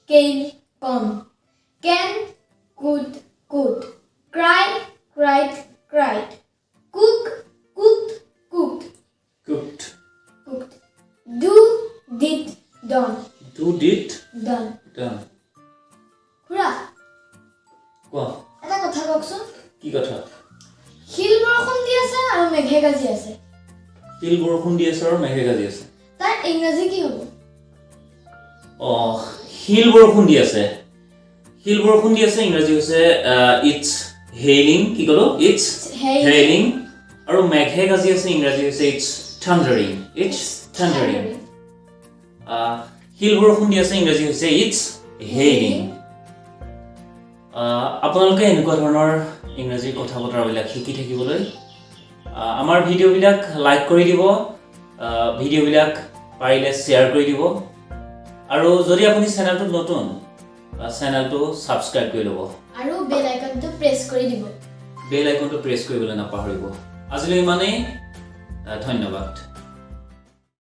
came, come. Can, could, could. Cry, cried, cried. Cook, cooked, cooked. Cooked. Cooked. Do, did, done. Do, did, Done. done. খুৰা কোৱা এটা কথা কওকচোন কি কথা শিল বৰষুণ দি আছে আৰু মেঘে গাজি আছে শিল বৰষুণ দি আছে আৰু মেঘে গাজি আছে তাৰ ইংৰাজী কি হ'ব শিল বৰষুণ দি আছে ইংৰাজী হৈছে ইটস হেইলিং কি কলো ইটস হেইলিং আৰু মেঘে গাজি আছে ইংৰাজী হৈছে ইটস থান্ডাৰিং শিল বৰষুণ দি আছে ইংৰাজী হৈছে ইটস হেইলিং আপোনালোকে এনেকুৱা ধৰণৰ ইংৰাজী কথা বতৰাবিলাক শিকি থাকিবলৈ আমাৰ ভিডিঅ'বিলাক লাইক কৰি দিব ভিডিঅ'বিলাক পাৰিলে শ্বেয়াৰ কৰি দিব আৰু যদি আপুনি চেনেলটোত নতুন চেনেলটো সাবস্ক্ৰাইব কৰি ল'ব আৰু বেল আইকনটো প্ৰেছ কৰি দিব বেল আইকনটো প্ৰেছ কৰিবলৈ নাপাহৰিব আজিলৈ ইমানেই ধন্যবাদ